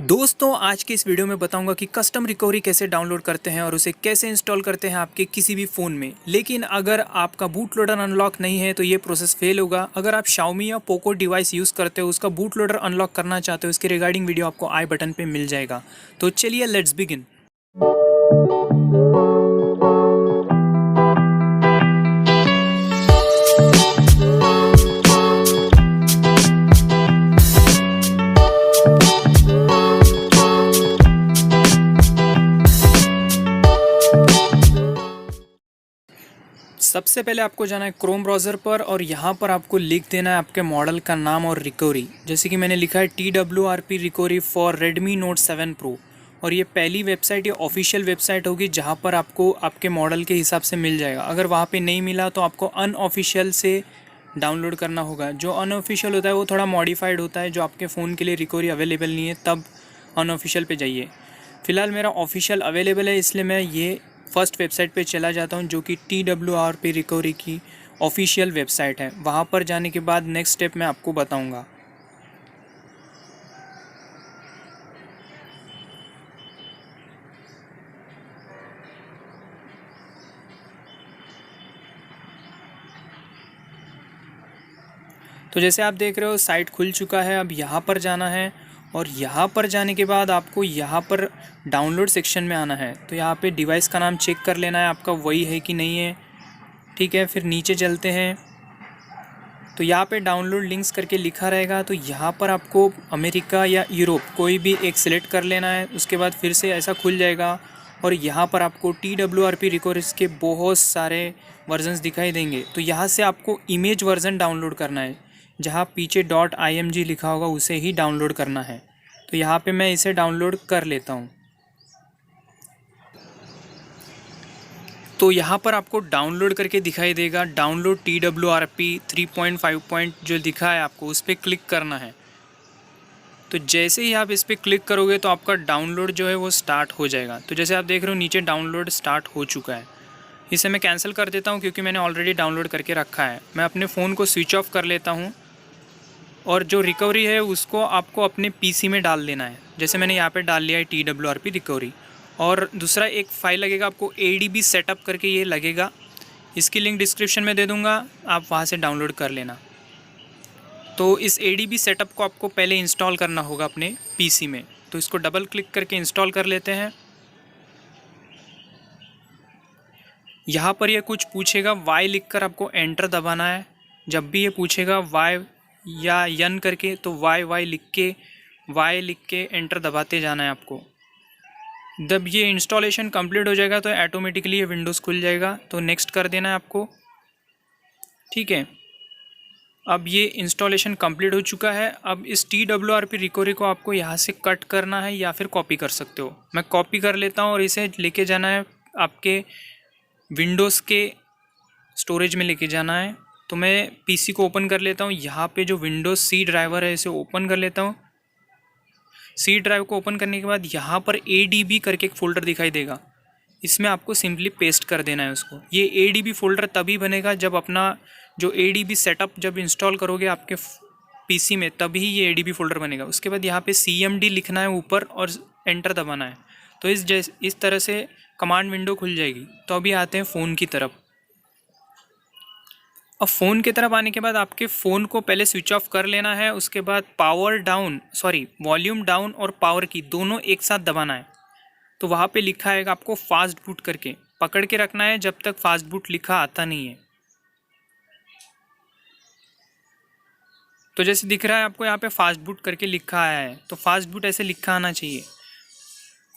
दोस्तों आज के इस वीडियो में बताऊंगा कि कस्टम रिकवरी कैसे डाउनलोड करते हैं और उसे कैसे इंस्टॉल करते हैं आपके किसी भी फ़ोन में। लेकिन अगर आपका बूट लोडर अनलॉक नहीं है तो ये प्रोसेस फेल होगा। अगर आप Xiaomi या पोको डिवाइस यूज़ करते हो, उसका बूट लोडर अनलॉक करना चाहते हो, इसके रिगार्डिंग वीडियो आपको आई बटन पे मिल जाएगा। तो चलिए लेट्स बिगिन। सबसे पहले आपको जाना है क्रोम ब्राउज़र पर और यहाँ पर आपको लिख देना है आपके मॉडल का नाम और रिकवरी। जैसे कि मैंने लिखा है TWRP recovery for Redmi Note 7 Pro। और ये पहली वेबसाइट, ये ऑफिशियल वेबसाइट होगी जहाँ पर आपको आपके मॉडल के हिसाब से मिल जाएगा। अगर वहाँ पे नहीं मिला तो आपको अनऑफिशियल से डाउनलोड करना होगा। जो अनऑफिशियल होता है वो थोड़ा मॉडिफाइड होता है, जो आपके फ़ोन के लिए रिकवरी अवेलेबल नहीं है तब अनऑफिशियल पे जाइए। फ़िलहाल मेरा ऑफिशियल अवेलेबल है, इसलिए मैं ये फर्स्ट वेबसाइट पे चला जाता हूँ, जो कि TWRP रिकवरी की ऑफिशियल वेबसाइट है। वहाँ पर जाने के बाद नेक्स्ट स्टेप मैं आपको बताऊँगा। तो जैसे आप देख रहे हो साइट खुल चुका है। अब यहाँ पर जाना है और यहाँ पर जाने के बाद आपको यहाँ पर डाउनलोड सेक्शन में आना है। तो यहाँ पे डिवाइस का नाम चेक कर लेना है आपका वही है कि नहीं है। ठीक है, फिर नीचे चलते हैं तो यहाँ पे डाउनलोड लिंक्स करके लिखा रहेगा। तो यहाँ पर आपको अमेरिका या यूरोप कोई भी एक सिलेक्ट कर लेना है। उसके बाद फिर से ऐसा खुल जाएगा और यहाँ पर आपको TWRP रिकवरीज के बहुत सारे वर्जन्स दिखाई देंगे। तो यहाँ से आपको इमेज वर्जन डाउनलोड करना है, जहाँ पीछे .img लिखा होगा उसे ही डाउनलोड करना है। तो यहाँ पे मैं इसे डाउनलोड कर लेता हूँ। तो यहाँ पर आपको डाउनलोड करके दिखाई देगा, डाउनलोड TWRP 3.5 जो दिखा है आपको उस पर क्लिक करना है। तो जैसे ही आप इस पर क्लिक करोगे तो आपका डाउनलोड जो है वो स्टार्ट हो जाएगा। तो जैसे आप देख रहे हो नीचे डाउनलोड स्टार्ट हो चुका है। इसे मैं कैंसिल कर देता हूँ क्योंकि मैंने ऑलरेडी डाउनलोड करके रखा है। मैं अपने फ़ोन को स्विच ऑफ कर लेता हूँ और जो रिकवरी है उसको आपको अपने PC में डाल देना है। जैसे मैंने यहाँ पे डाल लिया है TWRP रिकवरी। और दूसरा एक फ़ाइल लगेगा आपको ADB सेटअप करके, ये लगेगा। इसकी लिंक डिस्क्रिप्शन में दे दूँगा, आप वहाँ से डाउनलोड कर लेना। तो इस ADB सेटअप को आपको पहले इंस्टॉल करना होगा अपने PC में। तो इसको डबल क्लिक करके इंस्टॉल कर लेते हैं। यहाँ पर ये कुछ पूछेगा, Y लिखकर आपको एंटर दबाना है। जब भी ये पूछेगा Y या यन करके तो Y लिख के एंटर दबाते जाना है आपको। जब ये इंस्टॉलेशन कंप्लीट हो जाएगा तो ऑटोमेटिकली ये विंडोज़ खुल जाएगा। तो नेक्स्ट कर देना है आपको। ठीक है, अब ये इंस्टॉलेशन कंप्लीट हो चुका है। अब इस TWRP रिकवरी को आपको यहाँ से कट करना है या फिर कॉपी कर सकते हो। मैं कॉपी कर लेता हूँ और इसे लेके जाना है आपके विंडोज़ के स्टोरेज में लेके जाना है। तो मैं PC को ओपन कर लेता हूँ। यहाँ पे जो विंडोज़ C ड्राइवर है इसे ओपन कर लेता हूँ। C ड्राइव को ओपन करने के बाद यहाँ पर ADB करके एक फ़ोल्डर दिखाई देगा, इसमें आपको सिंपली पेस्ट कर देना है उसको। ये ADB फ़ोल्डर तभी बनेगा जब अपना जो ADB सेटअप जब इंस्टॉल करोगे आपके PC में, तभी ये ADB फ़ोल्डर बनेगा। उसके बाद यहाँ पे CMD लिखना है ऊपर और एंटर दबाना है। तो इस तरह से कमांड विंडो खुल जाएगी। तो अभी आते हैं फ़ोन की तरफ। अब फ़ोन की तरफ आने के बाद आपके फ़ोन को पहले स्विच ऑफ कर लेना है। उसके बाद वॉल्यूम डाउन और पावर की दोनों एक साथ दबाना है। तो वहाँ पे लिखा है आपको फास्ट बूट करके पकड़ के रखना है जब तक फास्ट बूट लिखा आता नहीं है। तो जैसे दिख रहा है आपको यहाँ पे फास्ट बूट करके लिखा आया है, तो फास्ट बूट ऐसे लिखा आना चाहिए।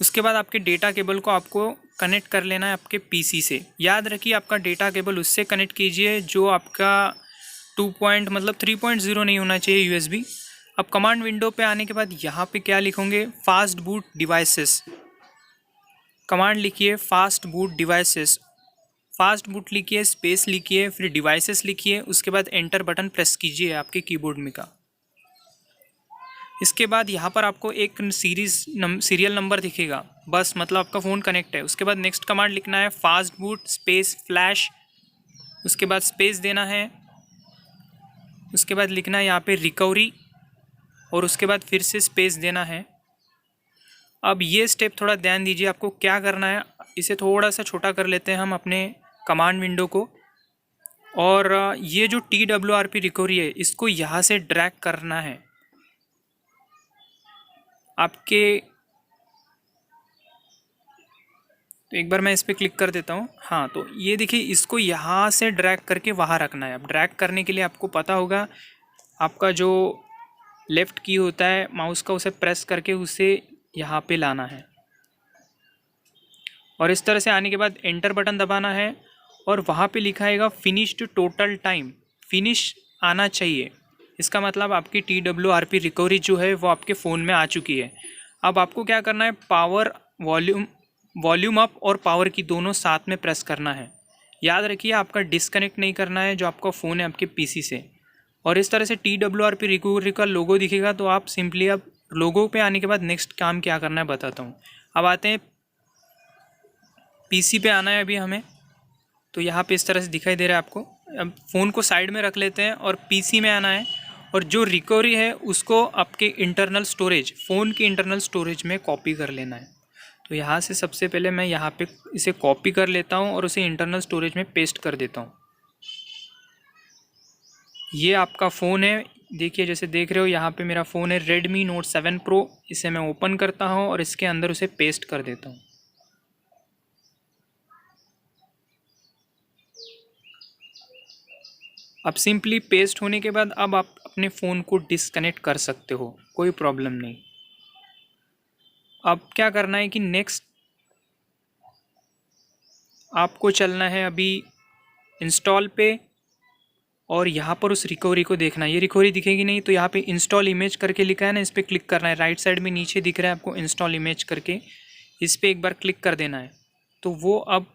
उसके बाद आपके डेटा केबल को आपको कनेक्ट कर लेना है आपके PC से। याद रखिए आपका डेटा केबल उससे कनेक्ट कीजिए जो आपका 3.0 नहीं होना चाहिए, USB। अब कमांड विंडो पे आने के बाद यहाँ पे क्या लिखोगे, फास्ट बूट डिवाइसेस। कमांड लिखिए fast boot devices, fast boot लिखिए, स्पेस लिखिए, फिर डिवाइसेस लिखिए। उसके बाद एंटर बटन प्रेस कीजिए आपके कीबोर्ड में का। इसके बाद यहाँ पर आपको एक सीरियल नंबर दिखेगा, बस मतलब आपका फ़ोन कनेक्ट है। उसके बाद नेक्स्ट कमांड लिखना है फास्ट बूट स्पेस फ्लैश। उसके बाद स्पेस देना है। उसके बाद लिखना है यहाँ पे रिकवरी और उसके बाद फिर से स्पेस देना है। अब ये स्टेप थोड़ा ध्यान दीजिए, आपको क्या करना है, इसे थोड़ा सा छोटा कर लेते हैं हम अपने कमांड विंडो को, और ये जो TWRP रिकवरी है इसको यहाँ से ड्रैग करना है आपके। तो एक बार मैं इस पर क्लिक कर देता हूँ। हाँ, तो ये देखिए, इसको यहाँ से ड्रैग करके वहाँ रखना है। अब ड्रैग करने के लिए आपको पता होगा, आपका जो लेफ़्ट की होता है माउस का, उसे प्रेस करके उसे यहाँ पे लाना है, और इस तरह से आने के बाद एंटर बटन दबाना है, और वहाँ पे लिखा आएगा फिनिश्ड टोटल टाइम, फिनिश आना चाहिए। इसका मतलब आपकी TWRP रिकवरी जो है वो आपके फ़ोन में आ चुकी है। अब आपको क्या करना है, पावर वॉल्यूम अप और पावर की दोनों साथ में प्रेस करना है। याद रखिए, आपका डिस्कनेक्ट नहीं करना है जो आपका फ़ोन है आपके PC से। और इस तरह से TWRP रिकवरी का लोगो दिखेगा, तो आप सिंपली, अब लोगो पे आने के बाद नेक्स्ट काम क्या करना है बताता हूँ। अब आते हैं PC पे आना है अभी हमें। तो यहाँ पे इस तरह से दिखाई दे रहा है आपको। अब फ़ोन को साइड में रख लेते हैं और PC में आना है, और जो रिकवरी है उसको आपके इंटरनल स्टोरेज, फ़ोन की इंटरनल स्टोरेज में कॉपी कर लेना है। तो यहाँ से सबसे पहले मैं यहाँ पे इसे कॉपी कर लेता हूँ और उसे इंटरनल स्टोरेज में पेस्ट कर देता हूँ। ये आपका फ़ोन है, देखिए जैसे देख रहे हो यहाँ पे मेरा फ़ोन है Redmi Note 7 Pro। इसे मैं ओपन करता हूँ और इसके अंदर उसे पेस्ट कर देता हूँ। अब सिंपली पेस्ट होने के बाद अब आप अपने फ़ोन को डिस्कनेक्ट कर सकते हो, कोई प्रॉब्लम नहीं। अब क्या करना है कि नेक्स्ट आपको चलना है अभी इंस्टॉल पे, और यहाँ पर उस रिकवरी को देखना है। ये रिकवरी दिखेगी नहीं, तो यहाँ पे इंस्टॉल इमेज करके लिखा है ना, इस पर क्लिक करना है। राइट साइड में नीचे दिख रहा है आपको इंस्टॉल इमेज करके, इस पर एक बार क्लिक कर देना है। तो वो अब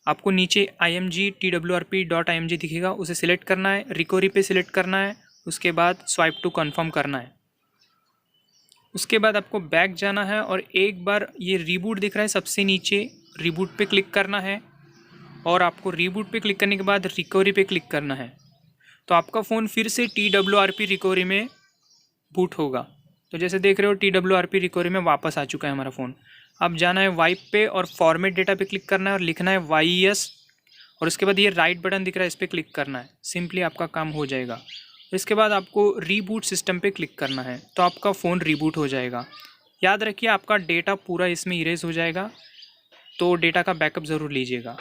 आपको नीचे img twrp.img दिखेगा, उसे सिलेक्ट करना है, रिकवरी पे सिलेक्ट करना है, उसके बाद स्वाइप टू कन्फर्म करना है। उसके बाद आपको बैक जाना है, और एक बार ये रीबूट दिख रहा है सबसे नीचे, रीबूट पे क्लिक करना है, और आपको रीबूट पे क्लिक करने के बाद रिकवरी पे क्लिक करना है। तो आपका फ़ोन फिर से TWRP रिकवरी में बूट होगा। तो जैसे देख रहे हो TWRP रिकवरी में वापस आ चुका है हमारा फ़ोन। अब जाना है वाइप पे और फॉर्मेट डेटा पे क्लिक करना है और लिखना है YES, और उसके बाद ये राइट बटन दिख रहा है, इस पर क्लिक करना है। सिंपली आपका काम हो जाएगा। इसके बाद आपको रीबूट सिस्टम पे क्लिक करना है, तो आपका फ़ोन रीबूट हो जाएगा। याद रखिए, आपका डेटा पूरा इसमें इरेज हो जाएगा, तो डेटा का बैकअप ज़रूर लीजिएगा।